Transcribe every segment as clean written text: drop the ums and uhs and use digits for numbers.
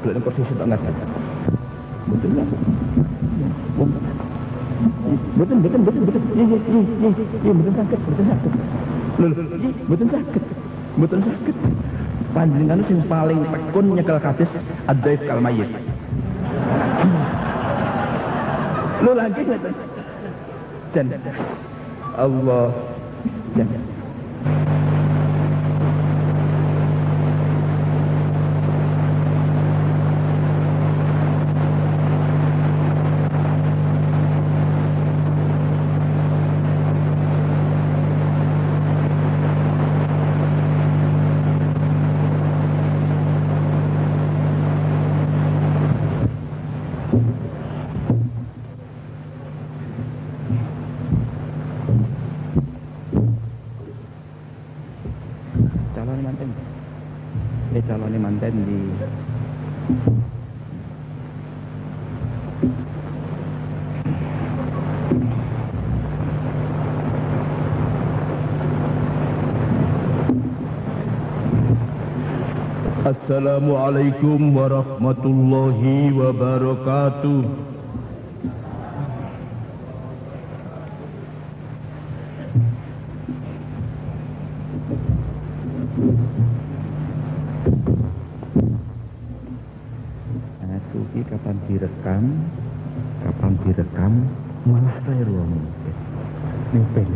Gelek kursi sitok ngaten. Betul ya? Betul. Iya, betul sakit. Lho, betul sakit. Panjenengan sing paling tekun nyekel hadis ad-dhaif kal mayyit. Lho lagi ngaten. Dan Allah dan calonnya manten di Assalamualaikum warahmatullahi wabarakatuh. Kapan direkam malah saya ruang nipel.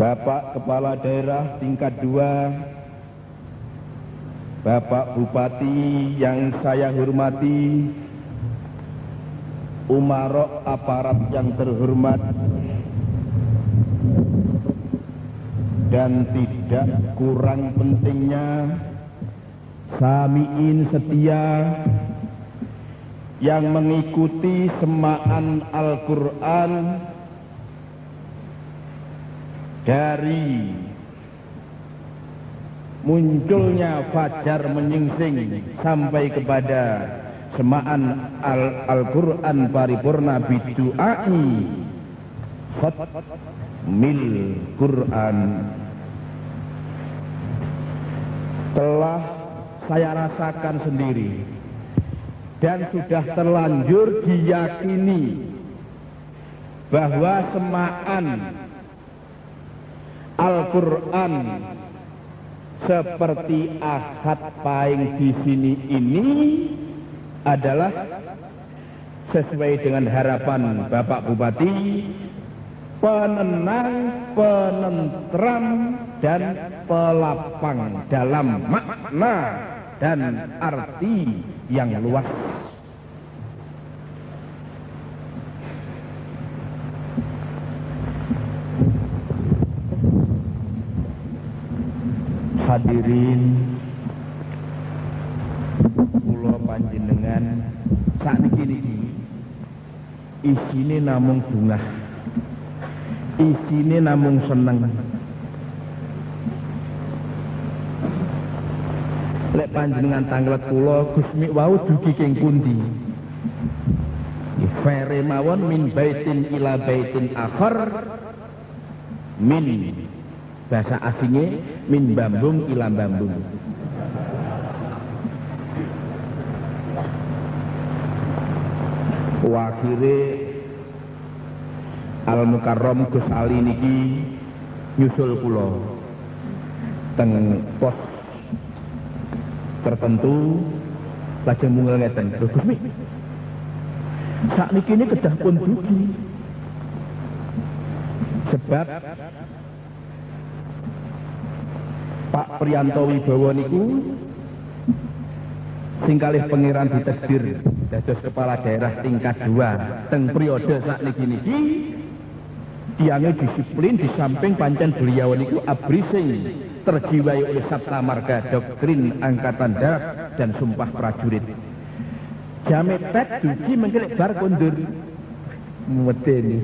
Bapak Kepala Daerah tingkat 2, Bapak Bupati yang saya hormati, umarok aparat yang terhormat, dan tidak kurang pentingnya samiin setia yang mengikuti semaan Al-Quran dari munculnya fajar menyingsing sampai kepada semaan Al-Quran paripurna bidu'ai mil Quran telah saya rasakan sendiri dan sudah terlanjur diyakini bahwa semaan Al-Quran seperti Ahad Paing di sini ini adalah sesuai dengan harapan Bapak Bupati, penenang, penentram, dan pelapang dalam makna dan arti yang luas. Hadirin kula panjenengan sakniki isine namung bungah, isine namung seneng. Lek panjenengan tanglet kula Gusmi wau dugi king pundi? Fere mawon min baitin ila baitin akhar, min bahasa asingnya min bambung ila bambung. Wakire Al-Mukarram Gus Ali niki nyusul kula teng pos tertentu, lajeng mungel ngeten, lho Gusmi sakniki ini kedah pun dugi sebab Pak Priyanto Wibowo niku sing kalih pangeran ditakdir dados kepala daerah tingkat 2 teng periode sakniki niki tiangnya disiplin, di samping pancen beliau niku abri sing terjiwai oleh sabta marga doktrin angkatan darat dan sumpah prajurit. Jamet tet dugi mengkelek bar kondur medeni.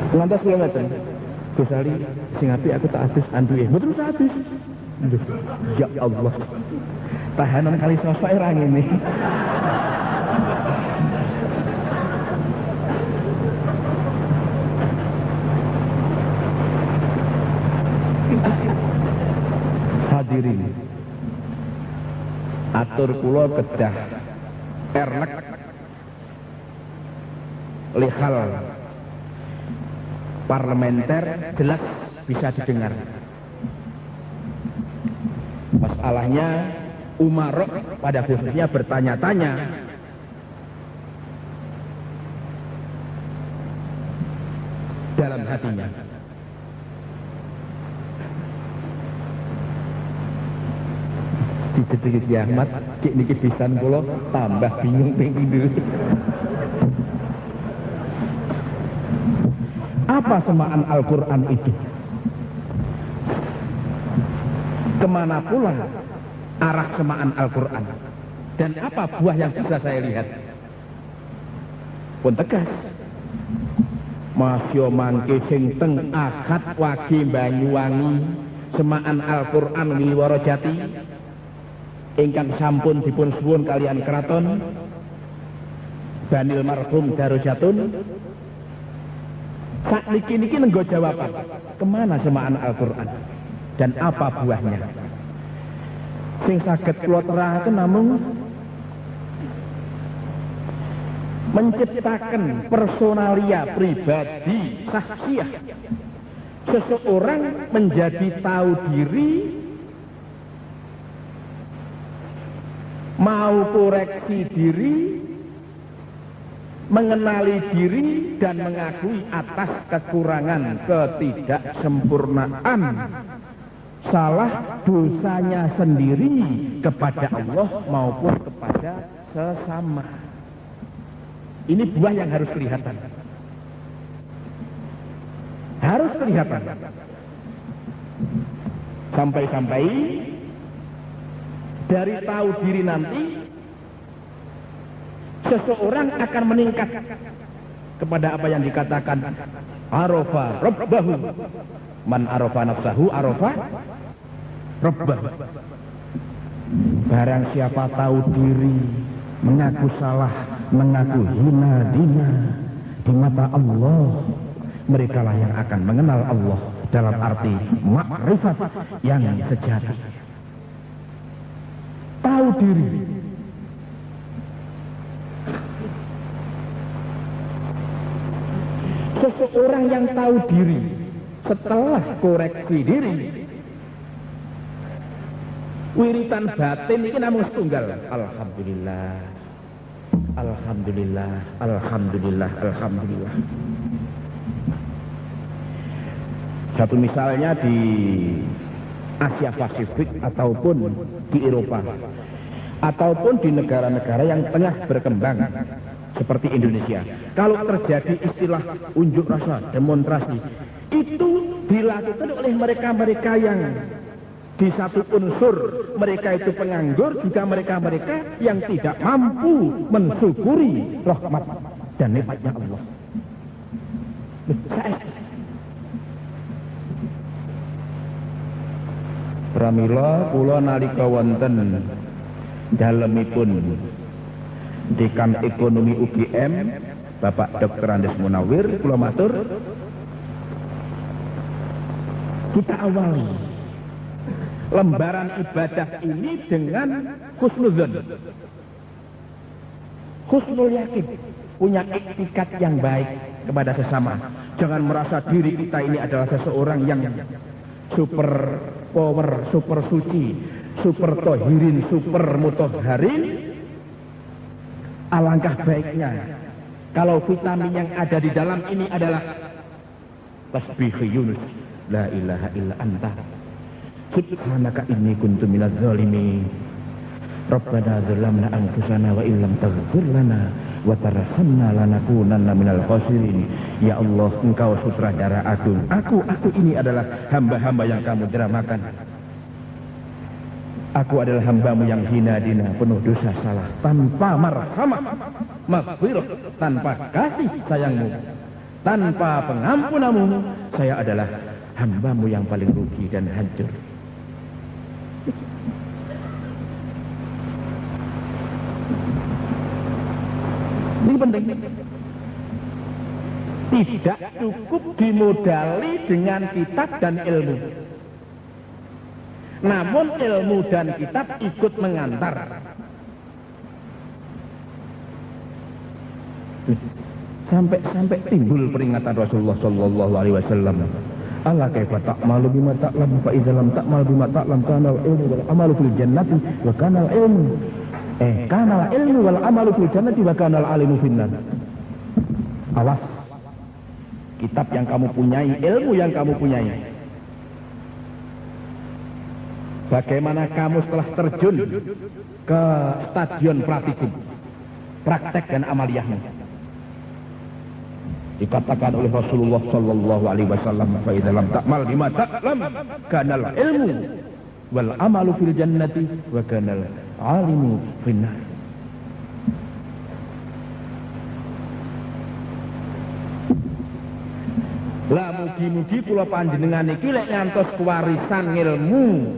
Lantas kula ngeten, Gus Ali sing apik aku tak adus anduke. Mboten tak adus. Ya Allah. Tahanan kali sosok orang ini. Hadirin, atur kula kedah ernek lihal parlementer jelas bisa didengar. Masalahnya umarok pada khususnya bertanya-tanya dalam hatinya. Dicetik Ki Ahmad, cik niki pisan kula tambah bingung ping dulu. Apa semaan Al-Quran itu? Kemana pula arah semaan Al-Quran? Dan apa buah yang bisa saya lihat? Pun tegas. Masya mangke sing teng Ahad Wage Banyuwangi semaan Al-Quran Wiworo Jati ingkang sampun dipun suwun kalian keraton Banil Marhum Darujatun. Sak niki nenggo jawaban kemana semaan Al-Quran dan apa buahnya. Sing saged kula terahaken namung menciptakan personalia pribadi sahsiah seseorang menjadi tahu diri, mau koreksi diri, mengenali diri dan mengakui atas kekurangan ketidaksempurnaan salah dosanya sendiri kepada Allah maupun kepada sesama. Ini buah yang harus kelihatan. Harus kelihatan. Sampai-sampai dari tahu diri nanti seseorang akan meningkat kepada apa yang dikatakan arafa rabbahu. Man arafa nafsahu arafa rabbahu. Barang siapa tahu diri, mengaku salah, mengaku hina dina di mata Allah, merekalah yang akan mengenal Allah dalam arti makrifat yang sejati. Tahu diri. Seseorang yang tahu diri setelah koreksi diri, wiritan batin ini namun setunggal. Alhamdulillah, alhamdulillah, alhamdulillah, alhamdulillah. Satu misalnya di Asia Pasifik ataupun di Eropa ataupun di negara-negara yang tengah berkembang seperti Indonesia, kalau terjadi istilah unjuk rasa, demonstrasi, itu dilakukan oleh mereka-mereka yang di satu unsur mereka itu penganggur, juga mereka-mereka yang tidak mampu mensyukuri rahmat dan nikmatnya Allah. Pramila kula nalika wonten dalemipun Dekan Ekonomi UGM Bapak Dr. Andes Munawir, kula matur kita awali lembaran ibadah ini dengan husnuzon, husnul yakin, punya iktikat yang baik kepada sesama. Jangan merasa diri kita ini adalah seseorang yang super power, super suci, super tohirin, super mutahharin. Alangkah baiknya kalau vitamin yang ada di dalam ini adalah tasbih Yunus, la ilaha illa anta subhanaka inni kuntu minaz zalimin, rabbana zalamna anfusana wa illam taghfir lana wa tarhamna lanakunanna minal khasirin. Ya Allah, engkau sutradara agung, aku ini adalah hamba-hamba yang kamu dramakan. Aku adalah hambamu yang hina dina, penuh dosa salah, tanpa marhamah, maghfirah, tanpa kasih sayangmu, tanpa pengampunanmu, saya adalah hambamu yang paling rugi dan hancur. Ini penting. Tidak cukup dimodali dengan kitab dan ilmu. Namun ilmu dan kitab ikut mengantar. Sampai timbul peringatan Rasulullah sallallahu alaihi wasallam. Allah kaifa ta'malu bima ta'lam fa idza lam ta'mal bima ta'lam kana al-ilmu wal amalu fil jannati wa kana al-ilmu kana al-ilmu wal amalu fil jannati wa kana al-alimu finnar. Awas, kitab yang kamu punyai, ilmu yang kamu punyai, bagaimana kamu setelah terjun ke stadion praktikum, praktek dan amaliyahmu. Dikatakan oleh Rasulullah sallallahu alaihi wasallam, fa idza lam ta'mal bima ta'lam kana al-ilmu wal amalu fil jannati wa kana al-alimu finnar. Lah mugi-mugi kula panjenengan iki lek ngantos kewarisan ilmu,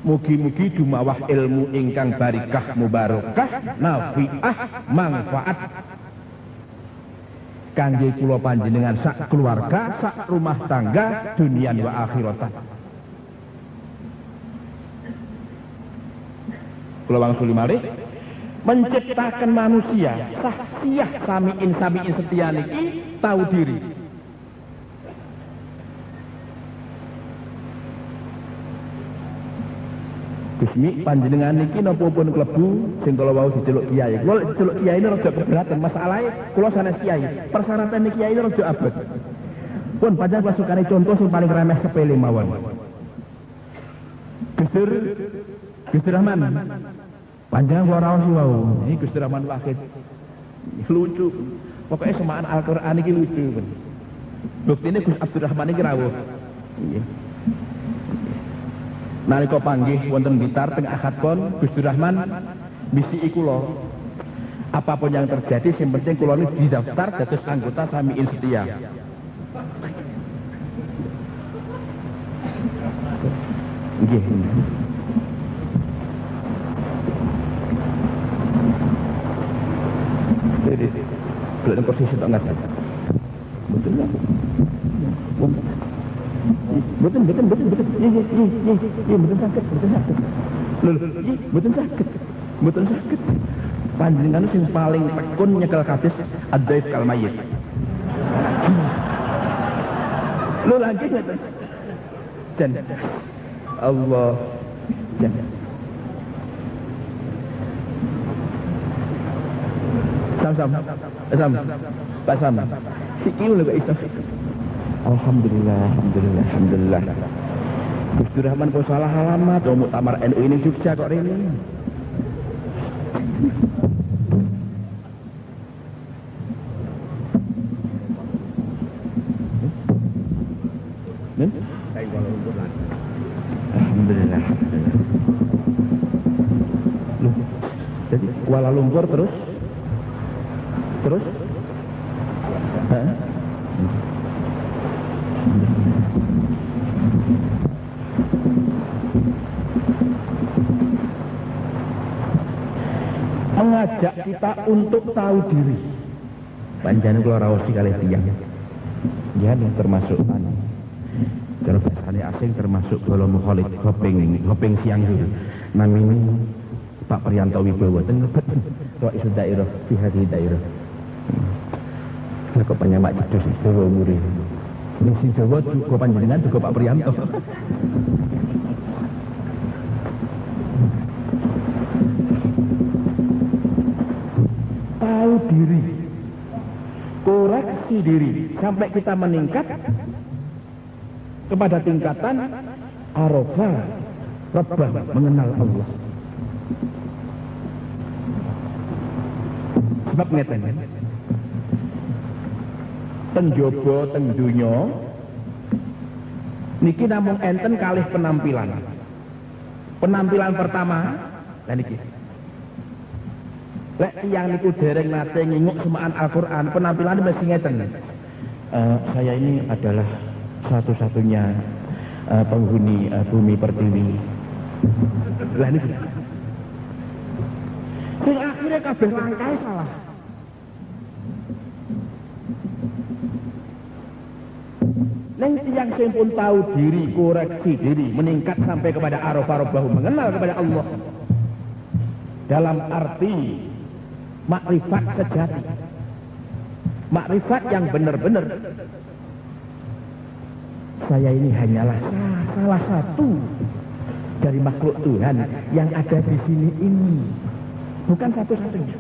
mugi-mugi dumawah ilmu ingkang barikah mubarakah nafi'ah manfaat kangge kula panjenengan sak keluarga, sak rumah tangga, dunian wa akhiratan. Kula wangsuli malih menciptakan manusia sahsiyah samiin setia niki tahu diri. Gusmi panjenengan niki napa pun klebu sing kula wau diceluk kiai. Kula diceluk kiai ini rada keberatan, masalahe kula sanes kiai. Persyaratan niki kiai ini rada abot. Pun panjenengan kula sukane contoh sing paling remeh sepele mawon. Gus Rahman. Panjenengan kula raos wau. Iki Gus Rahman Wahid. Lucu. Pokoknya semaan Al-Qur'an iki lucu. Buktine Gus Abdurrahman iki rawuh. Nggih. Nalika panggih wonten Blitar teng Ahad pon Gus Rahman bisiki kula. Apapun yang terjadi sing penting kula niku didaftar dados anggota Samiin Setia. Nggih. Jadi belum posisi tak ngerti. Betul tak? Betul. Iya, betul sakit. Betul sakit. Panjenengan sing paling tekun nyekel hadis ad-dhaif kal mayyit. Lho lagi ngoten. Dan Allah dan Sam. Pak Sam. Sikil lho kok iso. Alhamdulillah. Gus Rahman kok salah alamat, muktamar NU ini Jogja kok rene. Alhamdulillah. Loh, jadi Kuala Lumpur terus? Mengajak kita untuk tahu diri. Panjenengan kula raos kalih tiyang. Ya termasuk kalau bahasane asing termasuk Bolo Mukhalid Hoping siang dulu. Namanya Pak Priyanto Wibowo teng lebet Rais daerah fi hadhihi daerah. Kok panyamak jedus Jawa umure. Ning sing Jawa juga panjenengan juga Pak Priyanto. Tahu diri, koreksi diri sampai kita meningkat kepada tingkatan arafah rabbah, mengenal Allah. Sebab ngeten teng jaba teng donya niki namung enten kalih penampilan. Penampilan pertama lan niki lek tiyang niku dereng nate nginguk semaan Al-Qur'an, penampilannya mesti ngeten. Saya ini adalah satu-satunya penghuni bumi pertiwi. Lah niki akhirnya kabeh langkae salah. Neng tiang sing pun tahu diri, koreksi diri, meningkat sampai kepada araf-araf bahu, mengenal kepada Allah. Dalam arti makrifat sejati. Makrifat yang benar-benar. Saya ini hanyalah salah satu dari makhluk Tuhan yang ada di sini ini. Bukan satu-satunya.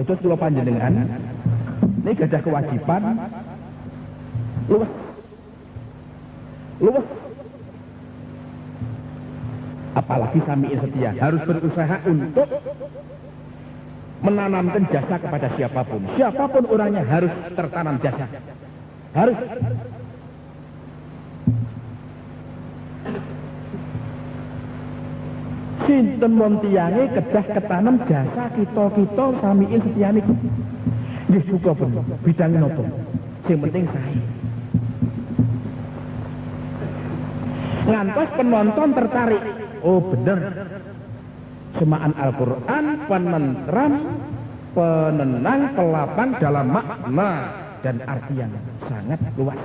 Terus kalau panjenengan ini gadah kewajiban luwes apalagi sami'in setia harus berusaha untuk menanamkan jasa kepada siapapun orangnya harus tertanam jasa, harus. Sinten montiange kedah ketanam jasa kita samiin setia niku. Nggih suka pun bidang napa. Sing penting sae. Ngantos penonton tertarik. Oh bener. Semaan Al-Qur'an penentram, penenang, pelapang dalam makna dan arti yang sangat luas.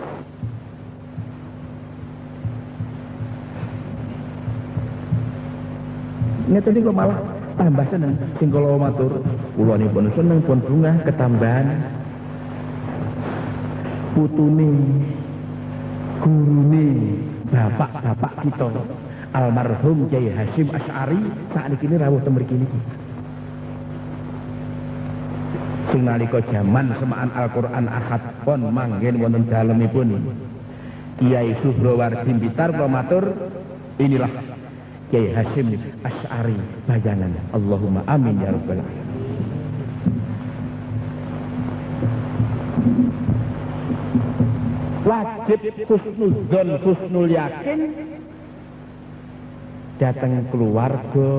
Ngeten niku malah tambah seneng sing kula matur kula nipun seneng pun bunga ketambahan putune gurune bapak-bapak kita almarhum Kyai Hasyim Asy'ari sakniki ini rawuh teng mriki niki sing nalika jaman semaan Al-Qur'an Ahad pon manggen wonten dalemipun Kyai Suhrowardi Blitar kula matur inilah Kyai Hasyim Asy'ari bayangan. Allahumma amin ya rabbal alamin. Wajib husnuzon, husnul yakin datang keluarga,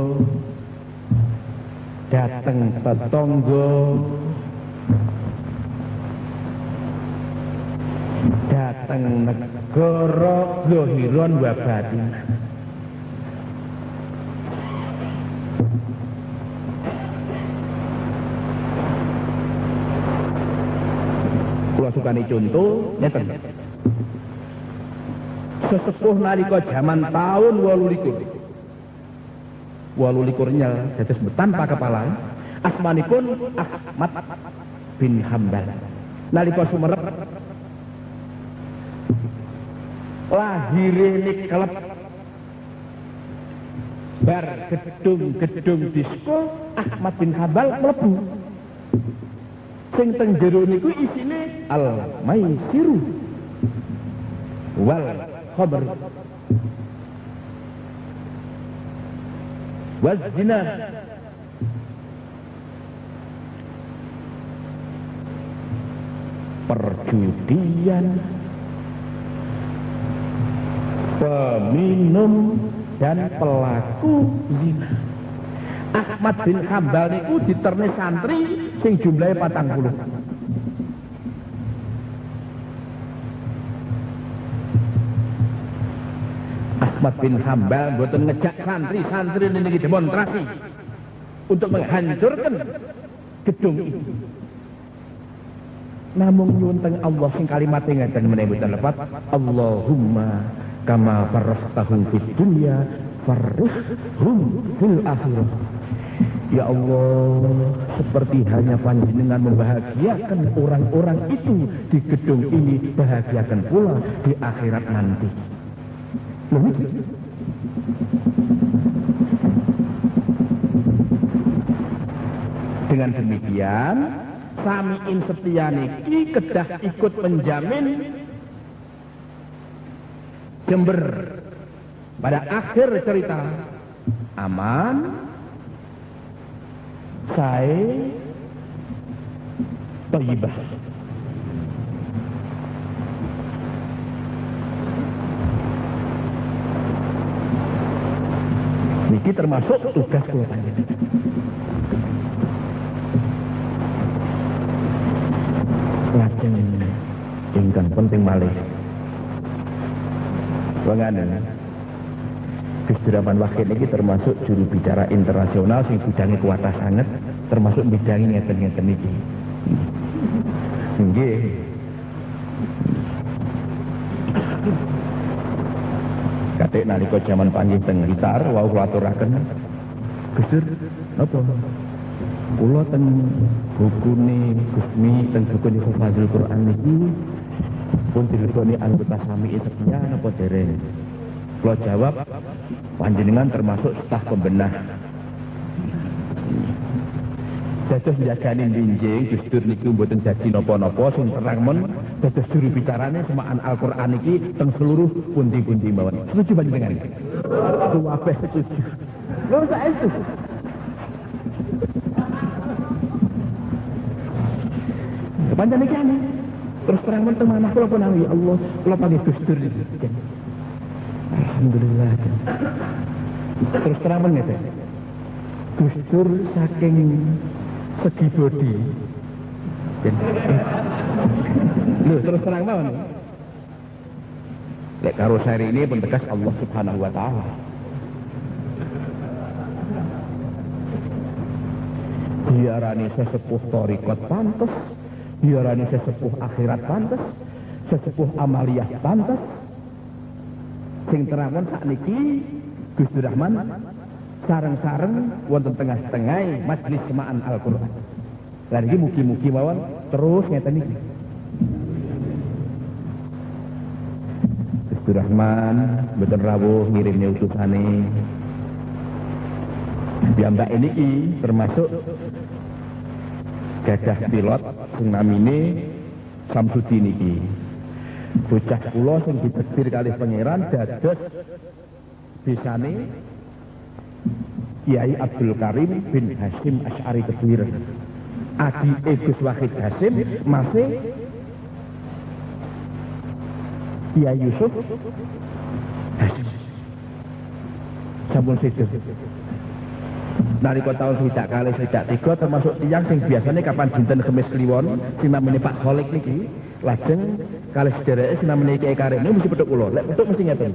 datang tetangga, datang negara zahiron wa batin. Kula sukani contoh ngeten. Sesepuh nalika jaman tahun 28 nya dados tanpa kepala asmanipun Ahmad bin Hambal. Nalika sumerep lahire niklep bar gedung-gedung disko Ahmad bin Hambal mlebu. Sing teng jero niku isine al-maisiru wal khamr waz zina perjudian peminum dan pelaku zina. Ahmad bin Hambal niku diterne santri sing jumlahe 40. Ahmad bin Hambal mboten ngejak santri niki demonstrasi untuk menghancurkan gedung ini. Namung nyuwun teng Allah sing kalimat ngeten menawi mboten lepat Allahumma kama farrastahum fid dunya farrihhum fil akhirah. Ya Allah, seperti hanya panjenengan membahagiakan orang-orang itu di gedung ini, bahagiakan pula di akhirat nanti. Dengan demikian, samiin setia niki kedah ikut menjamin Jember pada akhir cerita aman, sae, thayyibah. Niki termasuk tugas kula panjenengan. Lajeng ingkang penting malih wengane Gus Durahman Wahid ini termasuk juru bicara internasional sing bidangnya kuatah sangat, termasuk bidangnya ngeten-ngeten iki. Nggih. Katik nalika jaman panggih teng Blitar wau kula aturaken Gus Dur napa? Kula teng bukune Gusmi teng bukune Hufadzul Quran niki pun dileboni anggota sami sekian napa dereng? Kula jawab panjenengan termasuk staf pembenah. Dados njagani binjing Gus Dur niku mboten dadi napa-napa sing terang men dados juru bicarane semaan Al-Qur'an iki teng seluruh pundi-pundi mawon. Setuju panjenengan? Kabeh setuju. Lho saestu. Kepanjen iki ane. Terus terang men teng manah kula pun ya Allah, kula panggih Gus Dur iki. Alhamdulillah. Terus terang men ngeten. Gus Dur saking segi bodi. Loh, terus terang mawon. Lek karo seri ini pun tegas Allah Subhanahu wa taala. Diarani sesepuh thariqat pantes, diarani sesepuh akhirat pantes, sesepuh amaliyah pantes. Sing terangon sakniki Gus Durahman sareng-sareng wonten tengah-tengah majelis semaan Al-Qur'an. Lah iki mugi-mugi mawon terus ngeten iki. Gus Durahman mboten rawuh ngirimne utusane. Piyambak niki termasuk gadah pilot sing namine Samsudin iki. Bocah kula sing ditekdir kalih pangeran dados bisane Kiai Abdul Karim bin Hasyim Asy'ari Kedhir. Adi Gus Wahid Hasyim masih Kiai Yusuf Hasyim. Sampun sedo. Nalika tahun 1963 termasuk tiyang sing biasanya kapan dinten Kemis Kliwon sing namine Pak Kholik niki lajeng kalih sedereke sing namine Kiai Karim niku mesti petuk kula. Lek petuk mesti ngeten.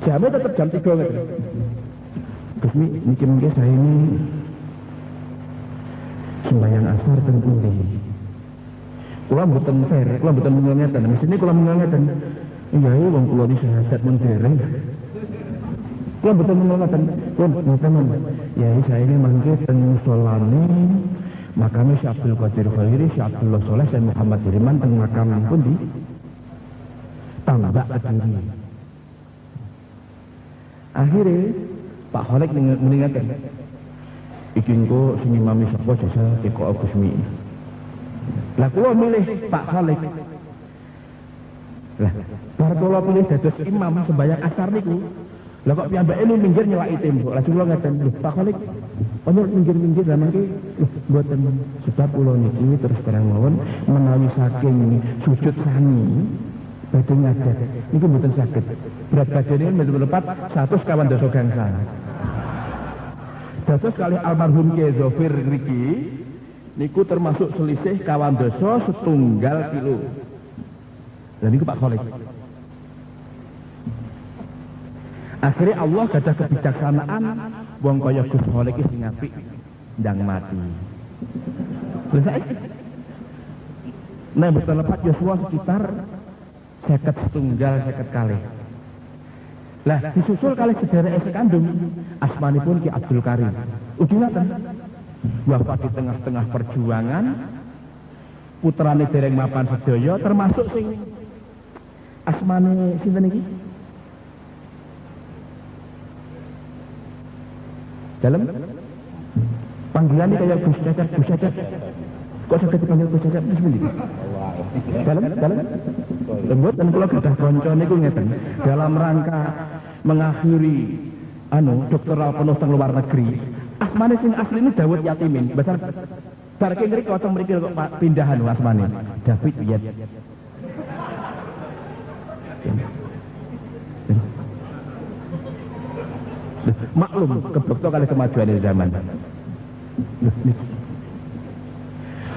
Jamnya tetap jam 3 ngeten. Gusmi niki mengke saya ini sembahyang asar teng pundi. Kula mboten fair, kula mboten ngeten. Mesine kula ngeten. Iya wong kula iki sehat men dereng. Kula mboten ngeten. Pun ngoten. Ya saya ini mangke teng solane makame Syekh Abdul Qadir Khairi, Syekh Abdullah Soleh dan Muhammad Diriman teng makam pundi? Tambak Kediri. Akhirnya Pak Kholik mengingatkan iki engko sing imami sapa jasa teko Gusmi. Lah kula milih Pak Kholik. Lah bar kula pilih dados imam sembahyang asar niku. Lah kok piyambake ini minggir nyelaki tembok. Lah kula ngaten, lho Pak Kholik onyor minggir-minggir lah mangke mboten sebab kula niki terus terang mawon menawi saking sujud sani badhe ngadat niku mboten saged. Berat badannya mboten lepat 100 kawan dosa gangsa. Dados kalih almarhum Kiai Zofir niki niku termasuk selisih kawan dosa 1 kilo. Lah niku Pak Kholik. Akhirnya Allah gadah kebijaksanaan wong kaya Gus Kholik iki sing apik ndang mati. Lha saiki nek mboten lepat Yosua sekitar 51 kali. Lah disusul kalih sedereke sekandung asmanipun Ki Abdul Karim. Ugi ngaten. Wafat di tengah-tengah perjuangan putrane dereng mapan sedaya termasuk sing asmane sinten iki? Dalam panggilan ini kayak Gus Cacat. Kok saged dipanggil Gus Cacat bismillah. Dalam lembut dan kula gadah kanca niku ngeten. Dalam rangka mengakhiri doktoral penuh teng luar negeri. Asmane sing asli ini Dawud Yatimin. Besar barke ngriko teng mriki kok pindahan asmane. David Wiyat. Maklum kebekto kali kemajuan zaman.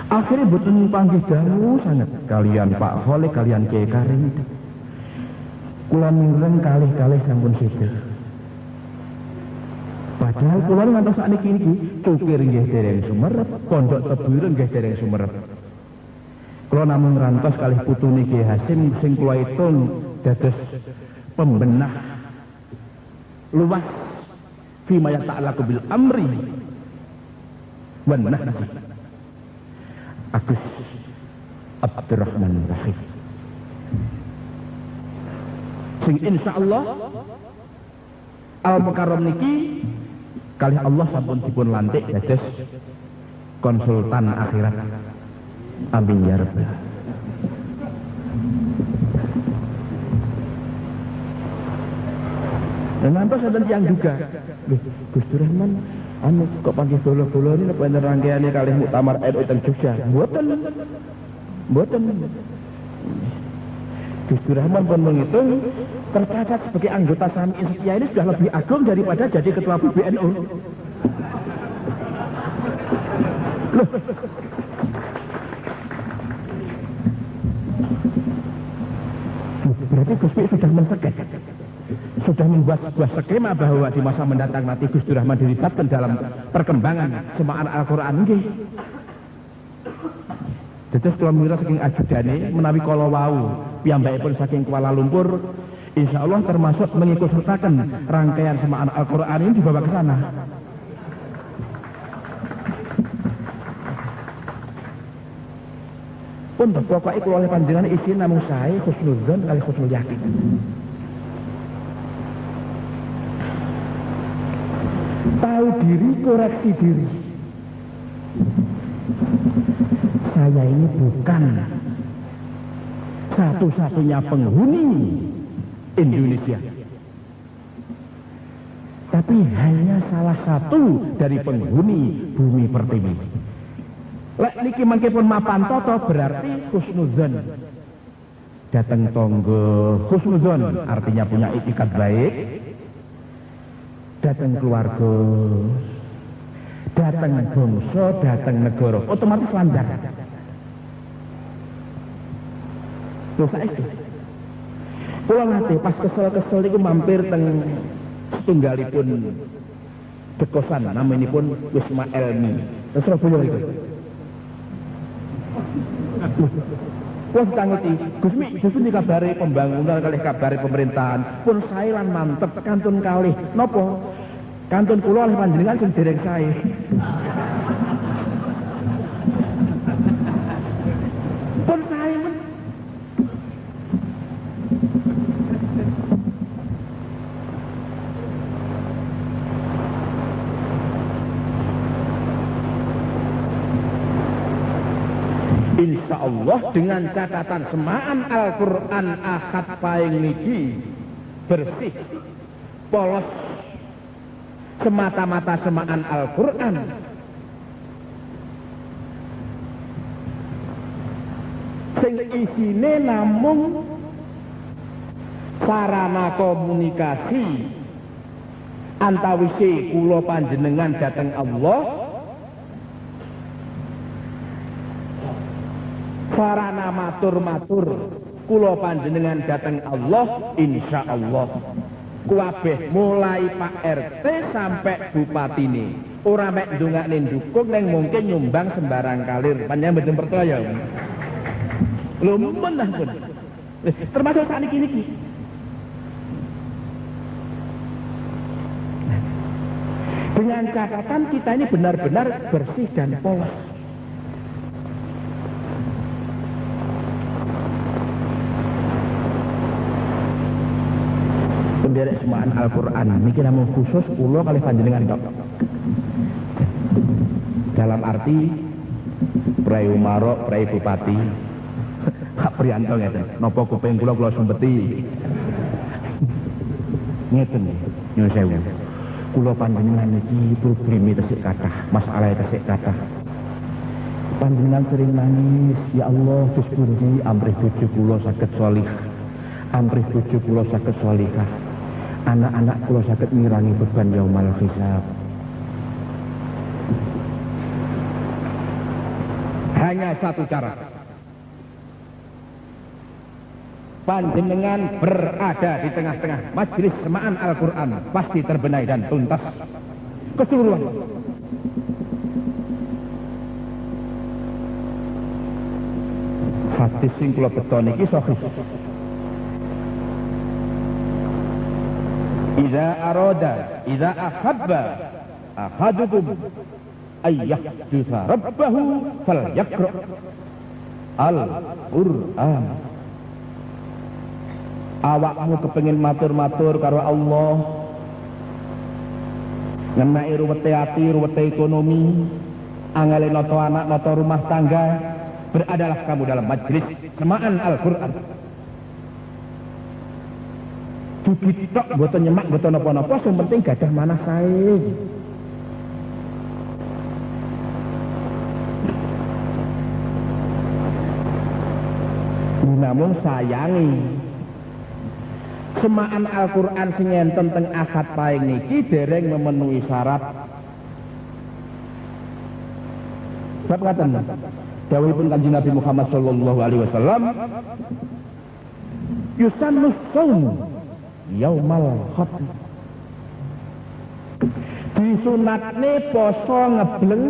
Akhirnya boten panggih dangu sangat kalian Pak Kholek kalian Kiai Karim. Kula mireng kalih-kalih sampun sida. Padahal kula ngantos sakniki niki cukir nggih dereng sumerep, pondok tebur nggih dereng sumerep. Kula namung ngantos kalih putune Kiai Hasim sing kula itung dados pembenah luas fima yata'allaqu bil amri wan nahyi. Agus Abdurrahman Rahim sing insyaallah Al-Mukarram niki kalih Allah sampun dipun lantik dados konsultan akhirat. Amin ya rabbal. Dan nanti ada yang juga, Gus Rahman, kok panggil bola-bola ini apa yang rangkaiannya kali muktamar NU teng Jogja? Buatan. Gus Rahman pun menghitung tercatat sebagai anggota Sami Setia ini sudah lebih agung daripada jadi ketua PBNU. Loh. Berarti Gus sudah mensekek. Sudah membuat sebuah skema bahwa di masa mendatang nanti Gus Rahman dilibatkan dalam perkembangan semaan Al-Quran nggih. Dados kula mira saking ajudane menawi kala wau piyambakipun saking Kuala Lumpur insyaallah termasuk mengikut sertakan rangkaian semaan Al-Quran ini dibawa ke sana. Pun pokoknya kula oleh panjenengan isin namung sae husnudzon kali husnul yakin. Tahu diri, koreksi diri. Saya ini bukan satu-satunya penghuni Indonesia, tapi hanya salah satu dari penghuni bumi pertiwi. Lek niki mangke pun mapan toto berarti husnudzon. Datang tonggo husnudzon artinya punya itikat baik. Datang keluarga, datang bangsa, datang negara, otomatis landar. Dosa itu. Pulang hati, pas kesel-kesel itu mampir teng setunggalipun dekosan, namanya pun Wisma Elmi, Surabaya itu. Wah tanguti, Gusmi, justru dikabari pembangunan kali kabari pemerintahan pun saya lan mantep kantun kali, nopo kantun kula oleh panjenengan sing dereng sae. Pun saya men. Insya Allah dengan catatan semaan Al-Quran akad paing niki bersih, polos, semata-mata semaan Al-Quran. Sing isine namung sarana komunikasi antawisi kula panjenengan dhateng Allah, sarana matur-matur kula panjenengan dhateng Allah, insya Allah kuwabeh mulai Pak RT sampai bupatine ora mek ndongakne ndukung neng mungkin nyumbang sembarang kalir panjenengan mboten percaya lho menah pun termasuk sakniki niki dengan catatan kita ini benar-benar bersih dan polos. Penderek semaan Al-Quran niki namung khusus kula kalih panjenengan tok. Dalam arti Prai Umarok, Prai Bupati Pak Prianto ngeten, napa kuping kula sumbeti. Ngeten nyuwun sewu. Kula panjenengan niki probleme tesih kathah, masalah tesih kathah. Panjenengan sering nangis, ya Allah Gus pundi amrih bojo kula saged sholih. Amrih bojo kula saged sholihah. Anak-anak kula saged ngirangi beban yaumal hisab. hanya satu cara. Panjenengan berada di tengah-tengah majelis semaan Al-Quran, pasti terbenahi dan tuntas keseluruhan. Hadis sing kula beto niki sahih. Idza ahabba ahadukum ayyahdusa rabbahu falyaqra al-Qur'an. Awakmu kepengin matur-matur karo Allah, ngenai ruwete ati, ruwete ekonomi, angale noto anak, noto rumah tangga, beradalah kamu dalam majelis semaan Al-Quran. Digitok boten nyemak boten napa-napa, sing penting gadah manah sae. Namun sayangi semaan Al-Quran sing enten teng akad paing niki dereng memenuhi syarat. Sebab ngaten dawuhipun Kanjeng Nabi Muhammad sallallahu alaihi wasallam, yusannu shaum yaumal khatm. Disunatne poso ngebleng,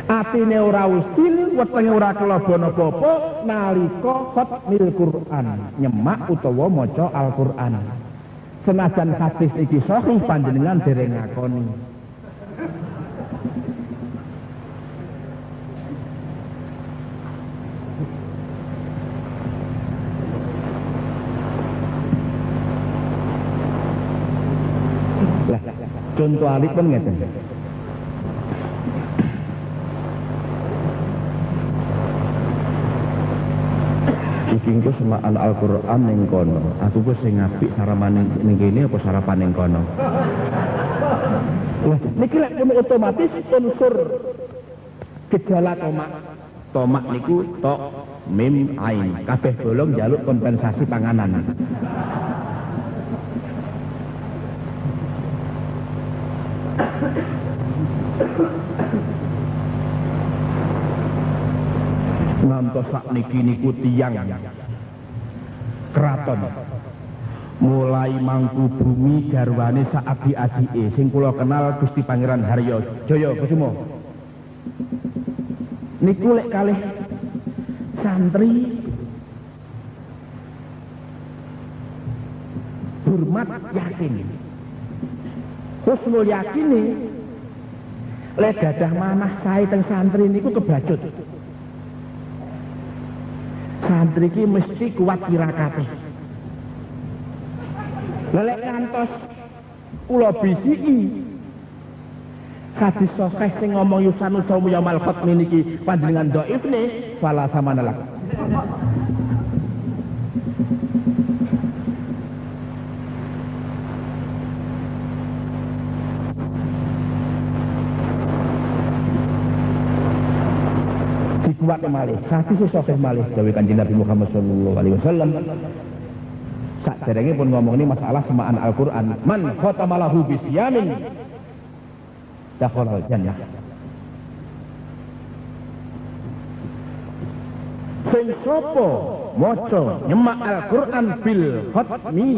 atine ora usil, wetenge ora kelabon apa-apa nalika khatmil Quran, nyemak utawa maca Al-Quran. Senajan hadis iki sahih, panjenengan dereng ngakoni. Contoh alif pun ngeten. Iki engko semaan Al-Qur'an ning kono. Aku ku sing apik sarapan ning kene apa sarapan ning kono? Wah, niki lek pun otomatis unsur gejala tomak. Tomak niku tok mim ain. Kabeh bolong njaluk kompensasi panganan. Ngantos sakniki niku tiyang keraton mulai mangku bumi garwane sak abi-adike sing kula kenal Gusti Pangeran Haryo Jaya Kusumo niku lek kalih santri hormat yakin husnul yakini lek gadah manah sae teng santri niku kebacut. Santri ki mesti kuat tirakate. Lelek kantos kula bisiki hadis sahih sing ngomong yusanu saumu yaumal khatmi niki panjenengan dhaifne fala samanalak. Kuat malih, hadis sahih malih dawuh Kanjeng Nabi Muhammad sallallahu alaihi wasallam. Saderenge pun ngomong ini masalah semaan Al-Qur'an. Man khatamalahu bisyamin dakhalal jannah. Sing sapa maca nyemak Al-Qur'an bil khatmi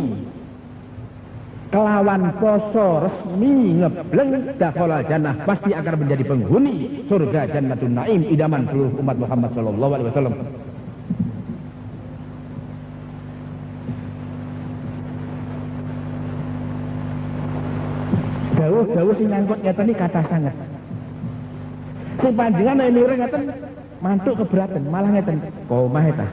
kelawan poso resmi ngebleng dakhalal jannah, pasti akan menjadi penghuni surga Jannatun Naim, idaman seluruh umat Muhammad sallallahu alaihi wasallam. Dawuh sing nyangkut ngeten iki kathah sanget. Sing panjenengan nek mireng ngeten mantuk keberatan, malah ngeten. Komah eta.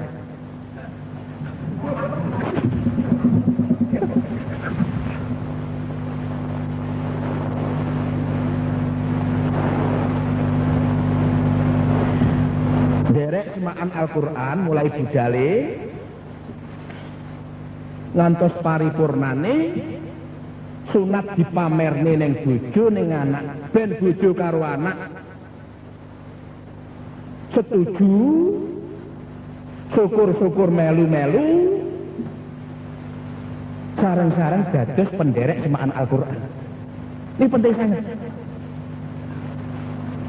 Semaan Al-Quran mulai budale ngantos paripurnane sunat dipamerne ning bojo ning anak, ben bojo karo anak setuju, syukur-syukur melu-melu, sareng-sareng dados penderek semaan Al-Quran. Ini penting sangat.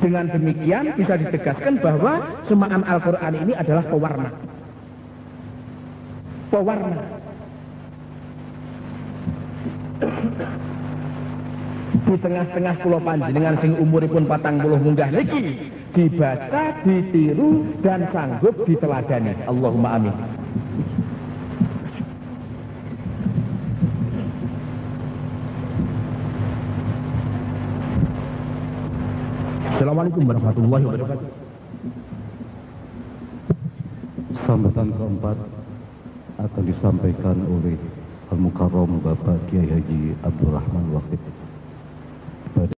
Dengan demikian bisa ditegaskan bahwa semaan Al-Quran ini adalah pewarna. Pewarna. Di tengah-tengah pulau panjenengan sing umuripun 40 munggah niki dibaca, ditiru dan sanggup diteladani. Allahumma amin. Assalamualaikum warahmatullahi wabarakatuh. Sambutan keempat akan disampaikan oleh Al-Mukarram Bapak Kiai Haji Abdul Rahman Waqif.